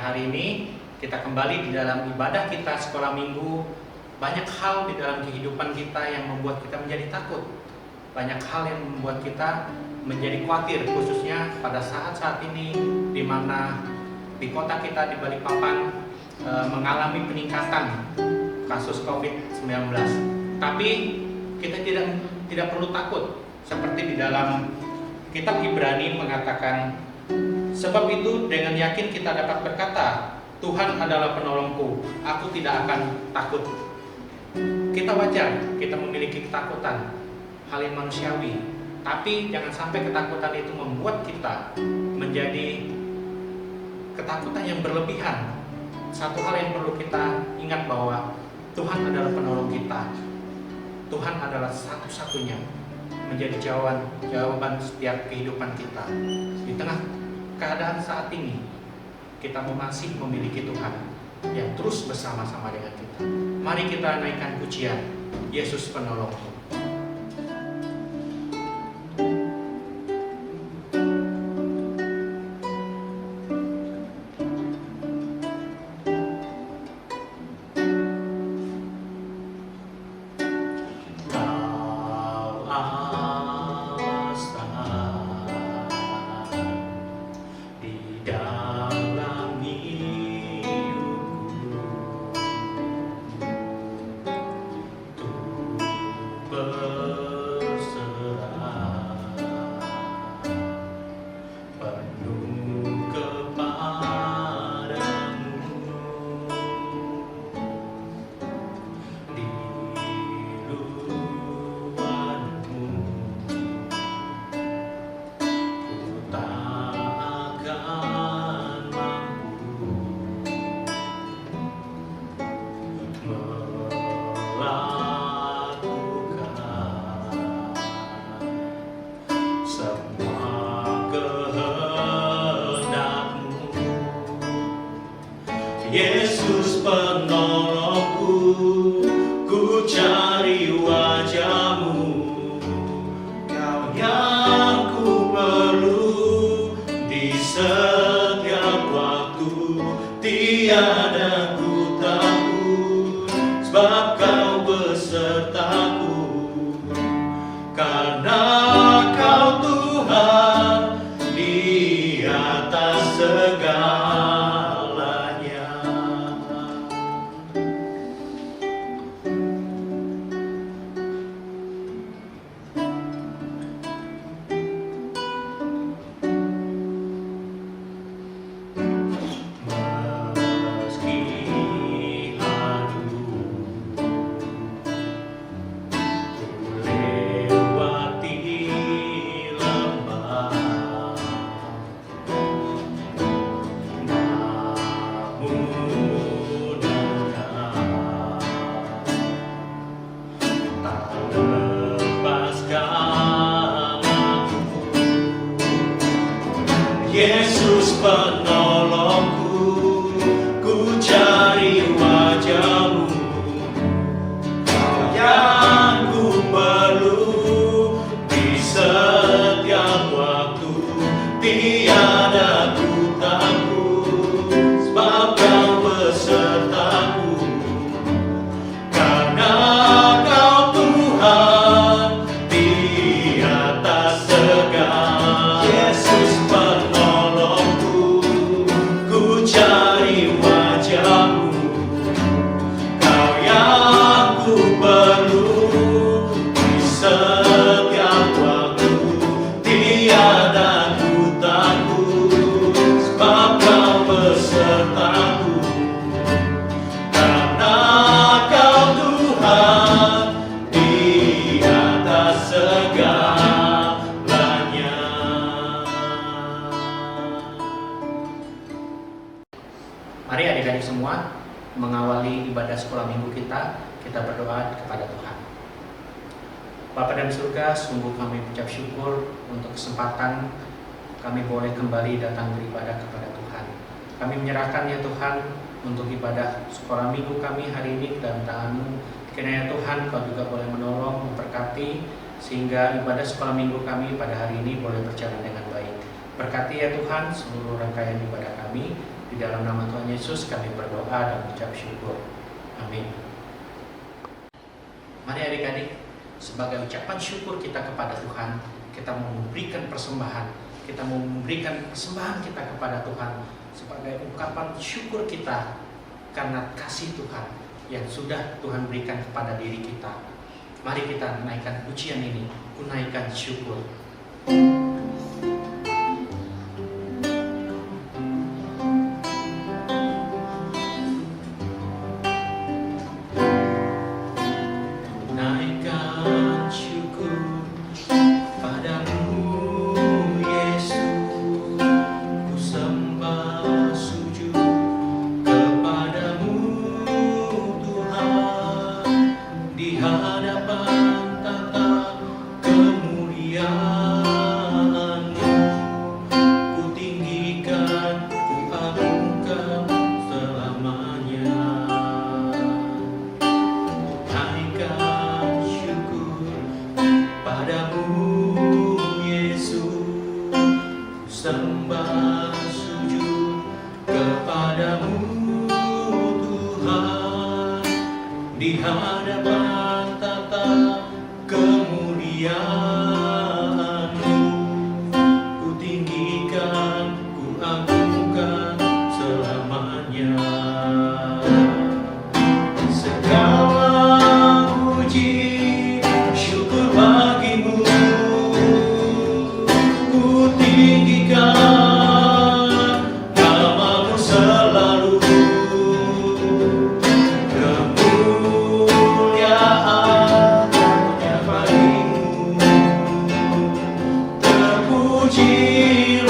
hari ini kita kembali di dalam ibadah kita sekolah minggu. Banyak hal di dalam kehidupan kita yang membuat kita menjadi takut. Banyak hal yang membuat kita menjadi khawatir, khususnya pada saat-saat ini di mana di kota kita di Balikpapan mengalami peningkatan kasus COVID-19. Tapi kita tidak perlu takut, seperti di dalam kitab Ibrani mengatakan, sebab itu dengan yakin kita dapat berkata, Tuhan adalah penolongku, aku tidak akan takut. Kita wajar, kita memiliki ketakutan, hal yang manusiawi. Tapi jangan sampai ketakutan itu membuat kita menjadi ketakutan yang berlebihan. Satu hal yang perlu kita ingat bahwa Tuhan adalah penolong kita. Tuhan adalah satu-satunya menjadi jawaban setiap kehidupan kita. Di tengah keadaan saat ini, kita masih memiliki Tuhan yang terus bersama-sama dengan kita. Mari kita naikkan pujian Yesus Penolongku. Yesus penolongku, ku cari wajah-Mu, Kau yang ku perlu di setiap waktu. Tiada ku takut, sebab Kau besertaku, karena Kau Tuhan di atas segala. Yesus penolongku, ku cari wajah-Mu, Kau yang ku perlu di setiap waktu. Tiada ku takut, sebab Kau besertaku, karena Kau Tuhan di atas segala. Yesus penolongku, ku cari wajah-Mu, Kau yang ku perlu di setiap waktu. Tiada ku takut, sebab Kau besertaku, karena Kau Tuhan di atas segalanya. Mari adik-adik semua, mengawali ibadah sekolah minggu kita berdoa kepada Tuhan. Bapa dalam surga, sungguh kami ucap syukur untuk kesempatan kami boleh kembali datang beribadah kepada Tuhan. Kami menyerahkan ya Tuhan untuk ibadah sekolah minggu kami hari ini ke dalam tangan-Mu. Kiranya Tuhan Kau juga boleh menolong, memberkati, sehingga ibadah sekolah minggu kami pada hari ini boleh berjalan dengan baik. Berkati ya Tuhan seluruh rangkaian ibadah kami. Di dalam nama Tuhan Yesus kami berdoa dan ucap syukur. Amin. Mari adik-adik, sebagai ucapan syukur kita kepada Tuhan, kita mau memberikan persembahan. Kita mau memberikan persembahan kita kepada Tuhan sebagai ungkapan syukur kita karena kasih Tuhan yang sudah Tuhan berikan kepada diri kita. Mari kita naikkan pujian ini, kunaikan syukur. Sembah sujud kepadamu Tuhan, di hadapan tata kemuliaan-Mu. Ku tinggikan, ku agungkan selamanya. Segala puji syukur bagimu, ku tinggikan namamu selalu. Kemuliaan hanya bagimu, terpujilah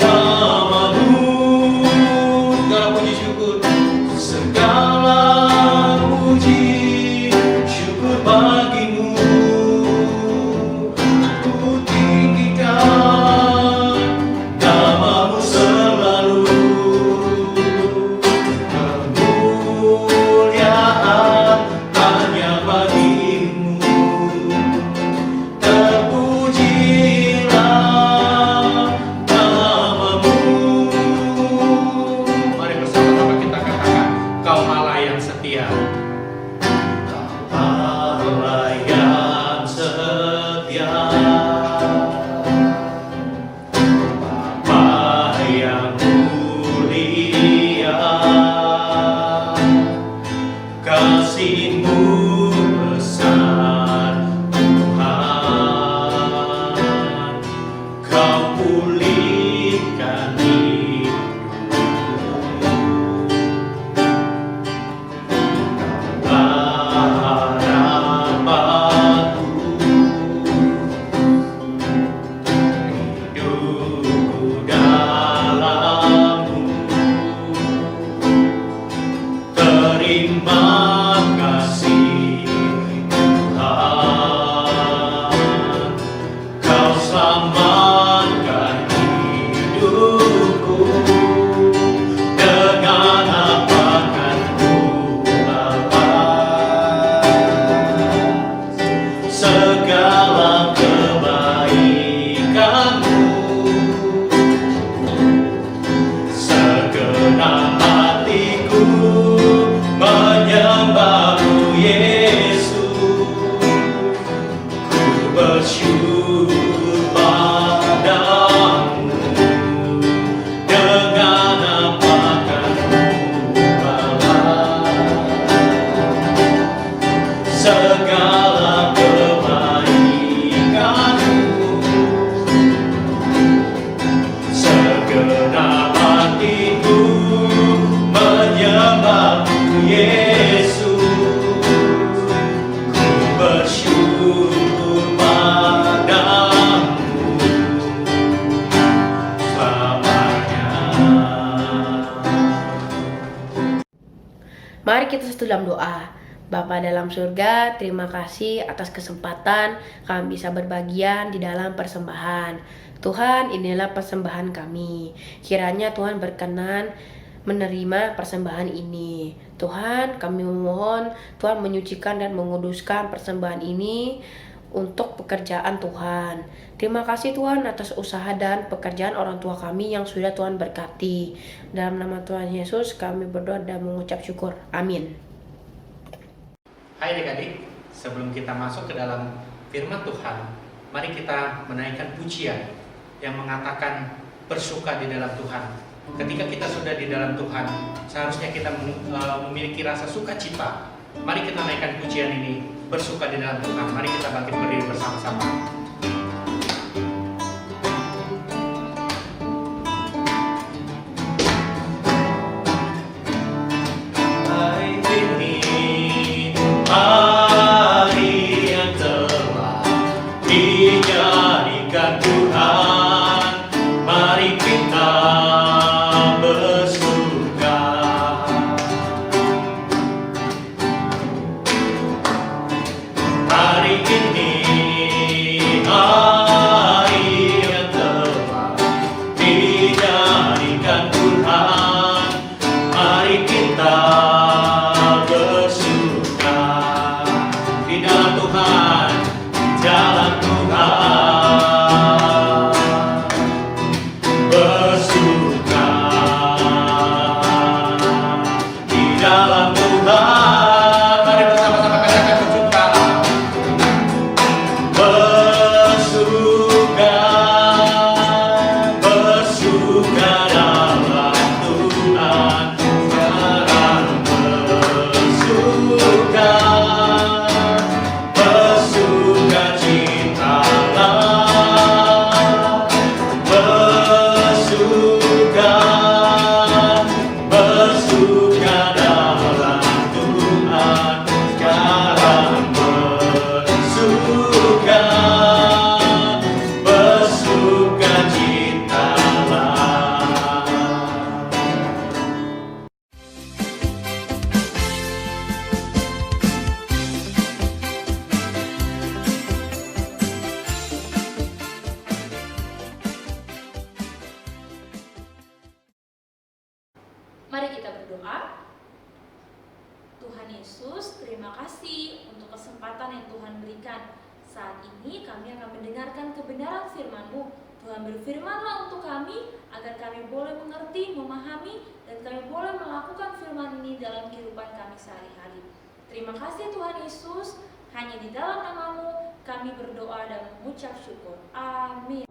namamu. Segala puji syukur, segala puji syukur bagimu, ku tinggikan namamu selalu. Kemuliaan hanya bagimu, terpujilah namamu. Mari bersama-sama kita katakan, Kau Allah yang setia. Allah yang setia, Bapa yang mulia, kasih-Mu besar Tuhan. Kau pulihkan hidupku, harapanku, hidupku dalam-Mu. Terima kasih Tuhan, Kau selamatkan hidupku. Dengan apa kan ku balas segala kebaikan-Mu? Segenap hatiku menyembah-Mu Yesus, ku bersyukur padamu. Dengan apa kan ku balas segala kebaikan-Mu? Segenap hatiku menyembah-Mu Yesus, ku bersyukur padamu selamanya. Mari kita satu dalam doa. Bapa dalam surga, terima kasih atas kesempatan kami bisa berbagian di dalam persembahan. Tuhan, inilah persembahan kami. Kiranya Tuhan berkenan menerima persembahan ini. Tuhan, kami memohon Tuhan menyucikan dan menguduskan persembahan ini untuk pekerjaan Tuhan. Terima kasih Tuhan atas usaha dan pekerjaan orang tua kami yang sudah Tuhan berkati. Dalam nama Tuhan Yesus kami berdoa dan mengucap syukur. Amin. Hai adik-adik, sebelum kita masuk ke dalam firman Tuhan, mari kita menaikkan pujian yang mengatakan bersuka di dalam Tuhan. Ketika kita sudah di dalam Tuhan, seharusnya kita memiliki rasa sukacita. Mari kita naikkan pujian ini, bersuka di dalam Tuhan. Mari kita bangkit berdiri bersama-sama. Hari ini, hari yang telah dijadikan Tuhan, mari kita bersuka. Hari ini, hari yang telah dijadikan Tuhan, mari kita bersuka di dalam Tuhan, di dalam Tuhan. Bersuka di dalam Tuhan. Mari bersama-sama katakan bersuka. Bersuka, bersuka dalam Tuhan. Sekarang bersuka, bersuka citalah. Bersuka, bersuka dalam Tuhan. Sekarang bersuka, bersuka citalah. Mari kita berdoa. Tuhan Yesus, terima kasih untuk kesempatan yang Tuhan berikan. Saat ini kami akan mendengarkan kebenaran firman-Mu. Tuhan berfirmanlah untuk kami, agar kami boleh mengerti, memahami, dan kami boleh melakukan firman ini dalam kehidupan kami sehari-hari. Terima kasih Tuhan Yesus, hanya di dalam nama-Mu kami berdoa dan mengucap syukur. Amin.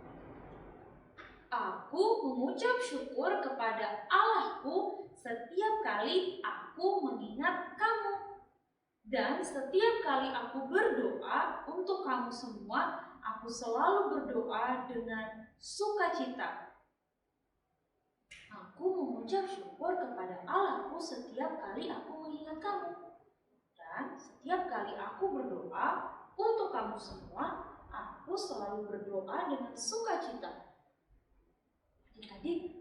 Aku mengucap syukur kepada Allahku setiap kali aku mengingat kamu. Dan setiap kali aku berdoa untuk kamu semua, aku selalu berdoa dengan sukacita. Aku mengucap syukur kepada Allahku setiap kali aku mengingat kamu. Dan setiap kali aku berdoa untuk kamu semua, aku selalu berdoa dengan sukacita. Adik-adik,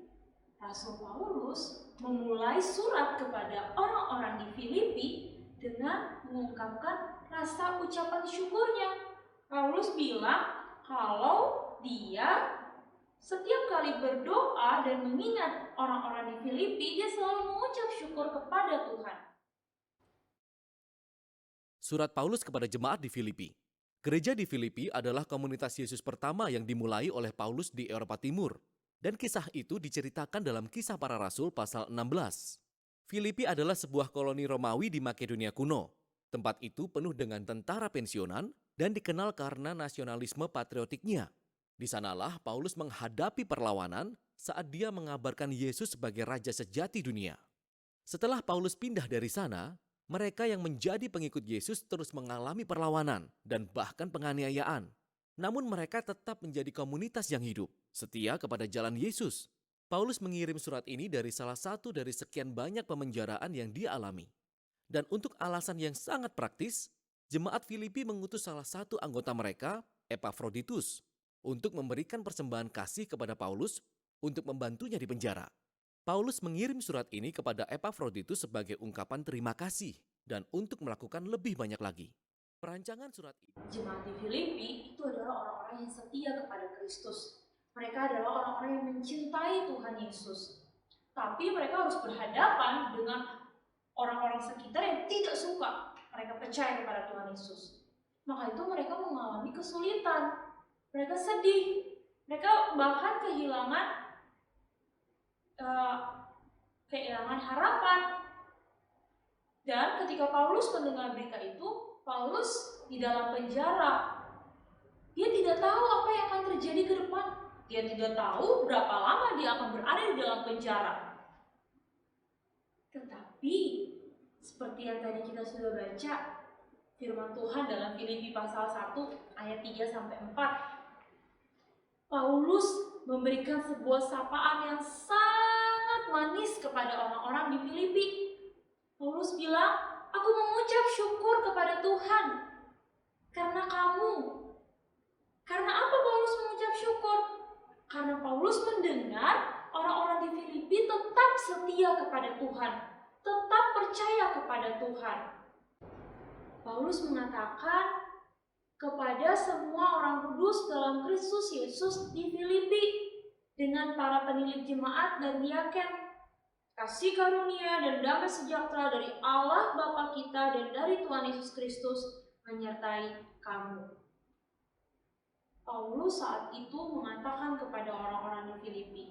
Rasul Paulus memulai surat kepada orang-orang di Filipi dengan mengungkapkan rasa ucapan syukurnya. Paulus bilang kalau dia setiap kali berdoa dan mengingat orang-orang di Filipi, dia selalu mengucap syukur kepada Tuhan. Surat Paulus kepada jemaat di Filipi. Gereja di Filipi adalah komunitas Yesus pertama yang dimulai oleh Paulus di Eropa Timur. Dan kisah itu diceritakan dalam Kisah Para Rasul pasal 16. Filipi adalah sebuah koloni Romawi di Makedonia kuno. Tempat itu penuh dengan tentara pensiunan dan dikenal karena nasionalisme patriotiknya. Di sanalah Paulus menghadapi perlawanan saat dia mengabarkan Yesus sebagai Raja sejati dunia. Setelah Paulus pindah dari sana, mereka yang menjadi pengikut Yesus terus mengalami perlawanan dan bahkan penganiayaan. Namun mereka tetap menjadi komunitas yang hidup, setia kepada jalan Yesus. Paulus mengirim surat ini dari salah satu dari sekian banyak pemenjaraan yang dia alami. Dan untuk alasan yang sangat praktis, jemaat Filipi mengutus salah satu anggota mereka, Epafroditus, untuk memberikan persembahan kasih kepada Paulus untuk membantunya di penjara. Paulus mengirim surat ini kepada Epafroditus sebagai ungkapan terima kasih dan untuk melakukan lebih banyak lagi. Perancangan surat ini. Jemaat di Filipi itu adalah orang-orang yang setia kepada Kristus. Mereka adalah orang-orang yang mencintai Tuhan Yesus. Tapi mereka harus berhadapan dengan orang-orang sekitar yang tidak suka mereka percaya kepada Tuhan Yesus. maka itu mereka mengalami kesulitan. Mereka sedih. Mereka bahkan kehilangan harapan. Dan ketika Paulus mendengar berita itu, Paulus di dalam penjara. Dia tidak tahu apa yang akan terjadi ke depan. Dia tidak tahu berapa lama dia akan berada di dalam penjara. Tetapi seperti yang tadi kita sudah baca, firman Tuhan dalam Filipi pasal 1 ayat 3-4. Paulus memberikan sebuah sapaan yang sangat manis kepada orang-orang di Filipi. Paulus bilang, "Aku mengucap syukur kepada Tuhan karena kamu." Karena apa Paulus mengucap syukur? Karena Paulus mendengar orang-orang di Filipi tetap setia kepada Tuhan, tetap percaya kepada Tuhan. Paulus mengatakan kepada semua orang kudus dalam Kristus Yesus di Filipi dengan para penilik jemaat dan diaken, kasih karunia dan damai sejahtera dari Allah Bapa kita dan dari Tuhan Yesus Kristus menyertai kamu. Paulus saat itu mengatakan kepada orang-orang di Filipi,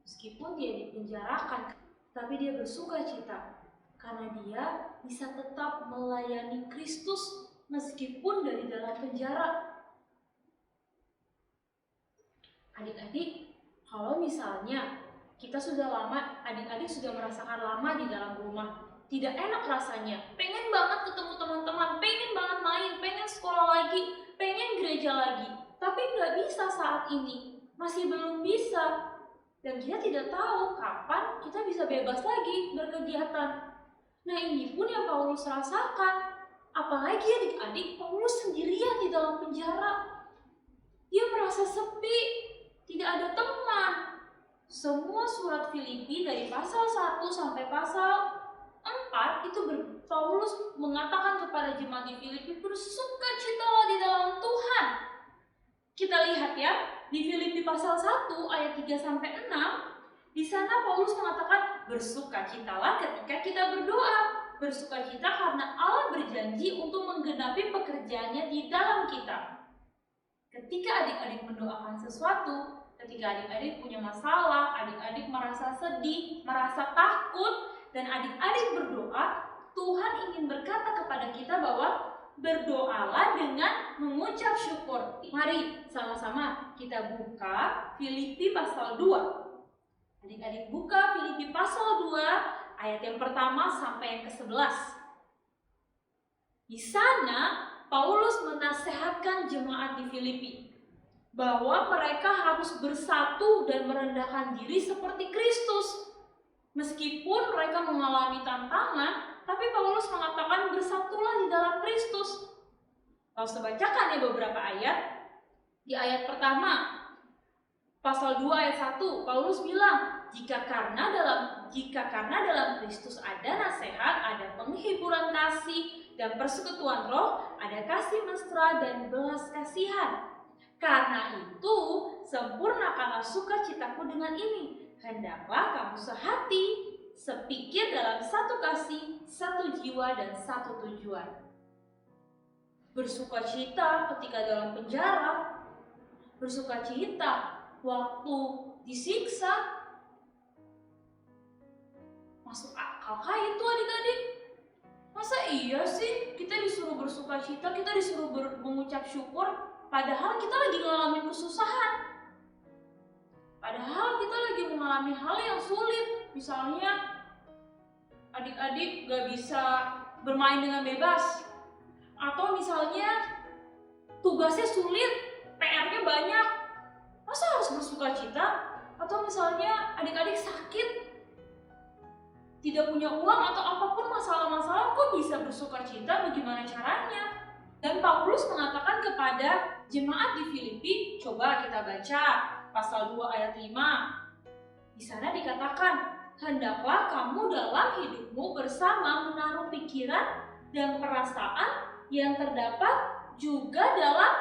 meskipun dia dipenjarakan, tapi dia bersuka cita karena dia bisa tetap melayani Kristus meskipun dari dalam penjara. Adik-adik, kalau misalnya kita sudah lama, adik-adik sudah merasakan lama di dalam rumah, tidak enak rasanya, pengen banget ketemu teman-teman, pengen banget main, pengen sekolah lagi, pengen gereja lagi, tapi nggak bisa saat ini, masih belum bisa. Dan kita tidak tahu kapan kita bisa bebas lagi berkegiatan. Nah, ini pun yang Paulus rasakan. Apalagi adik-adik, Paulus sendirian di dalam penjara. Dia merasa sepi, tidak ada teman. Semua surat Filipi dari pasal 1 sampai pasal 4 itu Paulus mengatakan kepada jemaat di Filipi, bersukacitalah di dalam Tuhan. Kita lihat ya, di Filipi pasal 1 ayat 3-6, di sana Paulus mengatakan bersukacitalah ketika kita berdoa. Bersukacita karena Allah berjanji untuk menggenapi pekerjaannya di dalam kita. Ketika adik-adik mendoakan sesuatu, ketika adik-adik punya masalah, adik-adik merasa sedih, merasa takut, dan adik-adik berdoa, Tuhan ingin berkata kepada kita bahwa berdoalah dengan mengucap syukur. Mari sama-sama kita buka Filipi pasal 2. Adik-adik buka Filipi pasal 2 ayat yang pertama sampai yang ke-11. Di sana Paulus menasehatkan jemaat di Filipi bahwa mereka harus bersatu dan merendahkan diri seperti Kristus. Meskipun mereka mengalami tantangan, tapi Paulus mengatakan bersatulah di dalam Kristus. Kalau kita bacakan ya beberapa ayat. Di ayat pertama, pasal 2 ayat 1, Paulus bilang, jika karena dalam Kristus ada nasihat, ada penghiburan kasih dan persekutuan roh, ada kasih mesra dan belas kasihan. Karena itu, sempurnakanlah sukacitaku dengan ini. Hendaklah kamu sehati, sepikir dalam satu kasih, satu jiwa dan satu tujuan. Bersukacita ketika dalam penjara, bersukacita waktu disiksa. Masuk akal kah itu adik-adik? Masa iya sih kita disuruh bersukacita, kita disuruh mengucap syukur, padahal kita lagi ngalamin kesusahan. Padahal kita lagi mengalami hal yang sulit. Misalnya adik-adik gak bisa bermain dengan bebas, atau misalnya tugasnya sulit, PR-nya banyak. Masa harus bersukacita? Atau misalnya adik-adik sakit, tidak punya uang atau apapun masalah-masalah, kok bisa bersukacita? Bagaimana caranya? Dan Paulus mengatakan kepada jemaat di Filipi, coba kita baca pasal 2 ayat 5. Di sana dikatakan, hendaklah kamu dalam hidupmu bersama menaruh pikiran dan perasaan yang terdapat juga dalam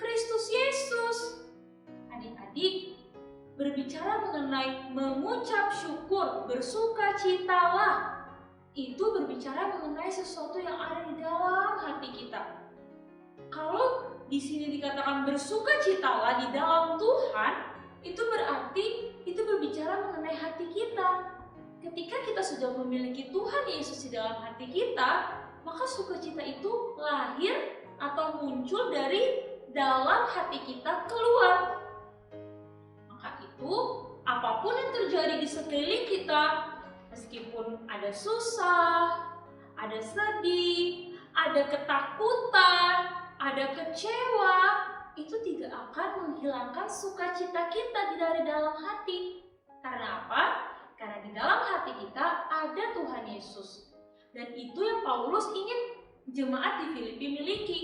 Kristus Yesus. Adik-adik, berbicara mengenai mengucap syukur, bersukacitalah, itu berbicara mengenai sesuatu yang ada di dalam hati kita. Kalau di sini dikatakan bersukacitalah di dalam Tuhan, itu berarti itu berbicara mengenai hati kita. Ketika kita sudah memiliki Tuhan Yesus di dalam hati kita, maka sukacita itu lahir atau muncul dari dalam hati kita keluar. Maka itu, apapun yang terjadi di sekeliling kita, meskipun ada susah, ada sedih, ada ketakutan, ada kecewa, itu tidak akan menghilangkan sukacita kita dari dalam hati. Karena apa? Karena di dalam hati kita ada Tuhan Yesus. Dan itu yang Paulus ingin jemaat di Filipi miliki.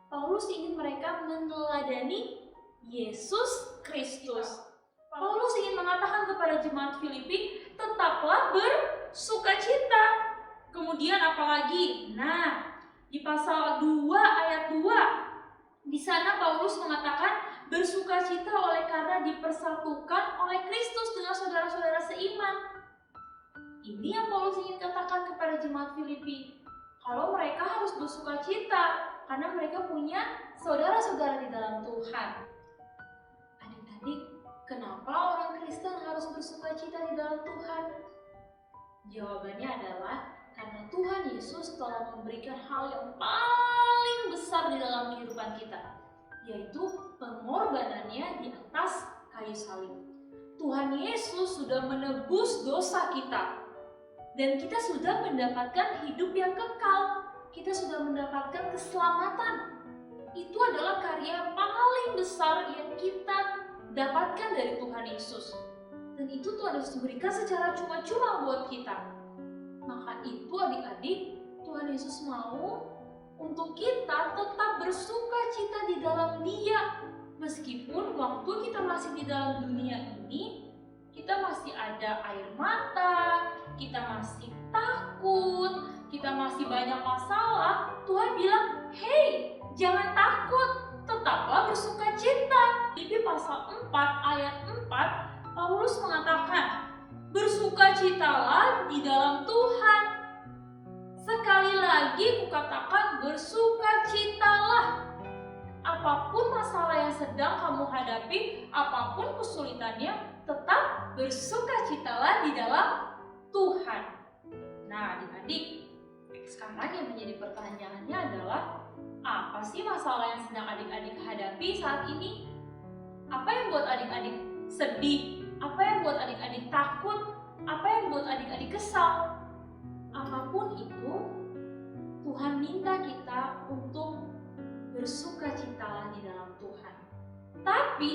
Paulus ingin mereka meneladani Yesus Kristus. Paulus ingin mengatakan kepada jemaat Filipi, tetaplah bersukacita. Kemudian apalagi? Nah, di pasal 2 ayat 2, di sana Paulus mengatakan bersukacita oleh karena dipersatukan oleh Kristus dengan saudara-saudara seiman. Ini yang Paulus ingin katakan kepada jemaat Filipi. Kalau mereka harus bersukacita karena mereka punya saudara-saudara di dalam Tuhan. Adik-adik, kenapa orang Kristen harus bersukacita di dalam Tuhan? Jawabannya adalah karena Tuhan Yesus telah memberikan hal yang paling besar di dalam kehidupan kita, yaitu pengorbanannya di atas kayu salib. Tuhan Yesus sudah menebus dosa kita, dan kita sudah mendapatkan hidup yang kekal. Kita sudah mendapatkan keselamatan. Itu adalah karya paling besar yang kita dapatkan dari Tuhan Yesus. Dan itu Tuhan Yesus berikan secara cuma-cuma buat kita. Maka itu adik-adik, Tuhan Yesus mau untuk kita tetap bersuka cita di dalam Dia. Meskipun waktu kita masih di dalam dunia ini, kita masih ada air mata, kita masih takut, kita masih banyak masalah. Tuhan bilang, "Hei, jangan takut, tetaplah bersuka cita." Filipi pasal 4 ayat 4, Paulus mengatakan, "Bersukacitalah di dalam Tuhan." Sekali lagi kukatakan, bersukacitalah. Apapun masalah yang sedang kamu hadapi, apapun kesulitannya, tetap bersukacitalah di dalam Tuhan. Nah, adik-adik, sekarang yang menjadi pertanyaannya adalah, apa sih masalah yang sedang adik-adik hadapi saat ini? Apa yang buat adik-adik sedih? Apa yang buat adik-adik takut? Apa yang buat adik-adik kesal? Apapun itu, Tuhan minta kita untuk bersukacitalah di dalam Tuhan. Tapi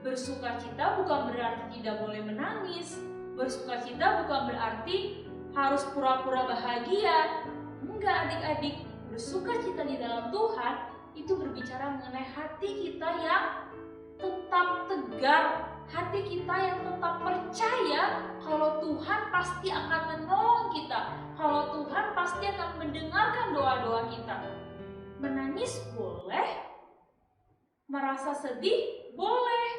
bersukacita bukan berarti tidak boleh menangis. Bersukacita bukan berarti harus pura-pura bahagia. Enggak adik-adik, bersukacita di dalam Tuhan itu berbicara mengenai hati kita yang tetap tegar, hati kita yang tetap percaya kalau Tuhan pasti akan menolong kita, kalau Tuhan pasti akan mendengarkan doa-doa kita. Menangis boleh, merasa sedih boleh,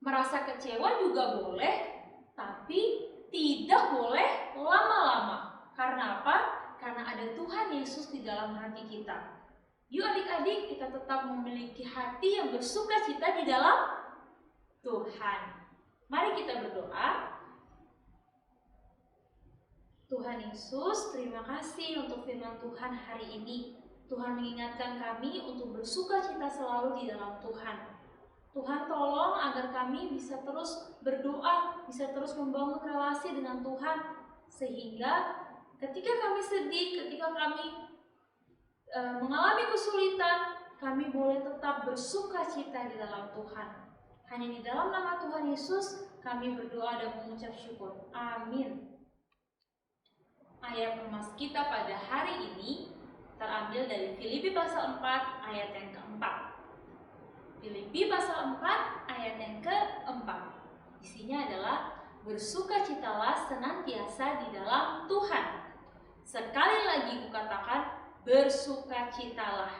merasa kecewa juga boleh, tapi tidak boleh lama-lama. Karena apa? Karena ada Tuhan Yesus di dalam hati kita. Yuk adik-adik, kita tetap memiliki hati yang bersukacita di dalam Tuhan. Mari kita berdoa. Tuhan Yesus, terima kasih untuk firman Tuhan hari ini. Tuhan mengingatkan kami untuk bersukacita selalu di dalam Tuhan. Tuhan tolong agar kami bisa terus berdoa, bisa terus membangun relasi dengan Tuhan. Sehingga ketika kami sedih, ketika kami mengalami kesulitan, kami boleh tetap bersukacita di dalam Tuhan. Hanya di dalam nama Tuhan Yesus kami berdoa dan mengucap syukur. Amin. Ayat emas kita pada hari ini terambil dari Filipi pasal 4 ayat yang keempat. Filipi pasal 4 ayat yang keempat. Isinya adalah bersukacitalah senantiasa di dalam Tuhan. Sekali lagi kukatakan, bersukacitalah.